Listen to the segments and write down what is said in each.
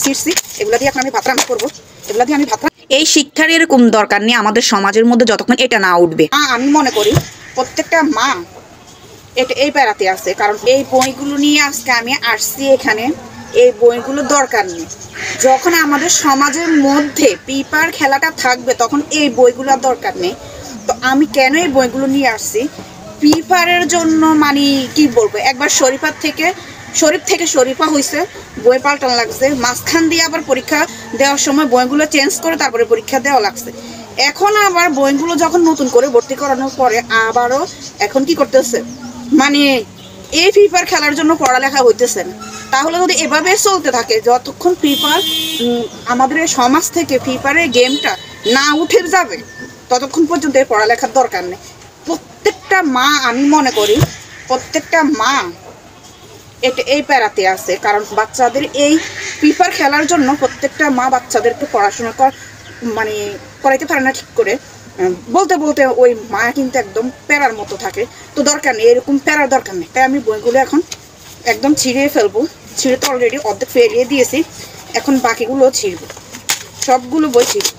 ছিঁড়ছি, এগুলো দিয়ে এখন আমি ভাত রান্না করবো। এগুলো দিয়ে আমি ভাত এই শিক্ষার এরকম দরকার নেই আমাদের সমাজের মধ্যে যতক্ষণ এটা না উঠবে। আমি মনে করি প্রত্যেকটা মা এটা এই প্যারাতে আছে, কারণ এই বইগুলো নিয়ে আজকে আমি আসছি এখানে। এই বইগুলো দরকার নেই। যখন আমাদের সমাজের মধ্যে পেপার খেলাটা থাকবে তখন এই বইগুলো দরকার নেই। তো আমি কেন এই বইগুলো নিয়ে আসছি, পেপারের জন্য মানে কি বলবো, একবার শরীফ থেকে শরীফা হয়েছে, বই পাল্টানো লাগছে, মাঝখান দিয়ে আবার পরীক্ষা দেওয়ার সময় বইগুলো চেঞ্জ করে তারপরে পরীক্ষা দেওয়া লাগছে। এখন আবার বইগুলো যখন নতুন করে ভর্তি করানোর পরে আবারও এখন কি করতেছে, মানে এই পেপার খেলার জন্য পড়ালেখা হইতেছে না। তাহলে যদি এভাবে চলতে থাকে, যতক্ষণ পেপার আমাদের সমাজ থেকে পেপারের গেমটা না উঠে যাবে ততক্ষণ পর্যন্ত এই পড়ালেখার দরকার নেই। প্রত্যেকটা মা, আমি মনে করি প্রত্যেকটা মা এটা এই প্যারাতে আছে, কারণ বাচ্চাদের এই পেপার খেলার জন্য প্রত্যেকটা মা বাচ্চাদেরকে পড়াশোনা মানে করাইতে পারে না ঠিক করে। বলতে বলতে ওই মা কিন্তু একদম প্যারার মতো থাকে। তো দরকার নেই, এরকম প্যারার দরকার নেই। তাই আমি বইগুলো এখন একদম ছিঁড়ে ফেলবো। ছিঁড়ে তো অলরেডি অর্ধেক ফেলিয়ে দিয়েছি, এখন বাকিগুলো ছিঁড়বো, সবগুলো বই ছিঁড়ব।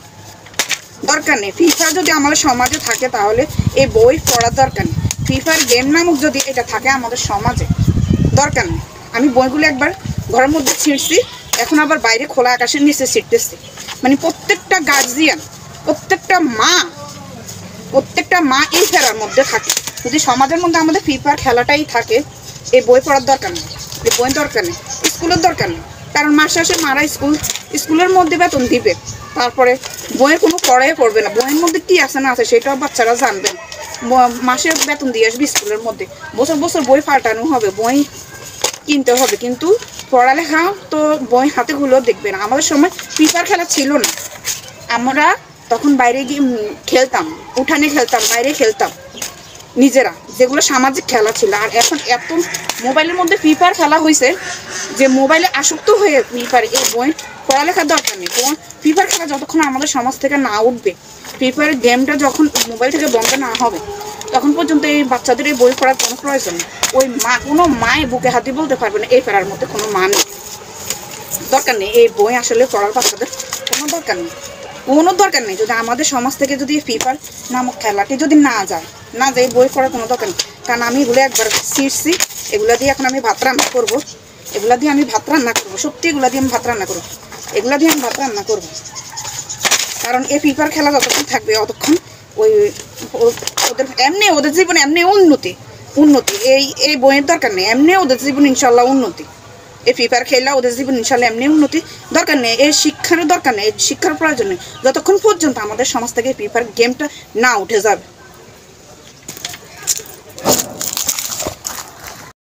দরকার নেই। ফিফা যদি আমাদের সমাজে থাকে তাহলে এই বই পড়ার দরকার নেই। ফিফার গেম নামক যদি এটা থাকে আমাদের সমাজে, দরকার নেই। আমি বইগুলো একবার ঘরের মধ্যে ছিঁড়ছি, এখন আবার বাইরে খোলা আকাশের নিচে ছিঁড়তেছি। মানে প্রত্যেকটা গার্জিয়ান, প্রত্যেকটা মা এই খেলার মধ্যে থাকে। যদি সমাজের মধ্যে আমাদের ফিফার খেলাটাই থাকে, এই বই পড়ার দরকার নেই, এই বই দরকার নেই, স্কুলের দরকার নেই। কারণ মাসে মাসে মারা স্কুলের মধ্যে বেতন দিবে, তারপরে বইয়ের কোনো পড়াই পড়বে না। বইয়ের মধ্যে কী আছে না আছে সেটাও বাচ্চারা জানবেন। মাসে বেতন দিয়ে আসবে স্কুলের মধ্যে, বছর বছর বই পাল্টানো হবে, বই কিনতে হবে, কিন্তু পড়ালেখা তো বই হাতেগুলো দেখবে না। আমাদের সময় পেপার খেলা ছিল না, আমরা তখন বাইরে গিয়ে খেলতাম, উঠানে খেলতাম, বাইরে খেলতাম নিজেরা, যেগুলো সামাজিক খেলা ছিল। আর এখন এত মোবাইলের মধ্যে পেপার খেলা হয়েছে যে মোবাইলে আসক্ত হয়ে পেপার, এই বই পড়ালেখার দরকার নেই। পেপার খেলা যতক্ষণ আমাদের সমাজ থেকে না উঠবে, পেপার গেমটা যখন মোবাইল থেকে বন্ধ না হবে তখন পর্যন্ত এই বাচ্চাদের এই বই পড়ার কোনো প্রয়োজন নেই। ওই মা, কোনো মায়ে বুকে হাতে বলতে পারবে না এই ফেরার মধ্যে কোনো মা নেই। দরকার নেই এই বই আসলে পড়ার বাচ্চাদের কোনো দরকার নেই, কোনো দরকার নেই। যদি আমাদের সমাজ থেকে যদি পেপার নামক খেলাটি যদি না যায় বই পড়ার কোনো দরকার নেই। কারণ আমি এগুলো একবার ছিঁড়ছি, এগুলো দিয়ে এখন আমি ভাত রান্না করবো। সত্যি এগুলো দিয়ে আমি ভাত রান্না করবো, কারণ এই পেপার খেলা যতক্ষণ থাকবে ততক্ষণ ওদের জীবনে এমনি উন্নতি এই বইয়ের দরকার নেই। এমনি ওদের জীবন ইনশাল্লাহ উন্নতি, এই পেপার খেলা ওদের জীবন ইনশাল্লাহ এমনি উন্নতি। দরকার নেই এই শিক্ষারও দরকার নেই, এই শিক্ষার প্রয়োজন নেই যতক্ষণ পর্যন্ত আমাদের সমাজ থেকে পেপার গেমটা না উঠে যাবে।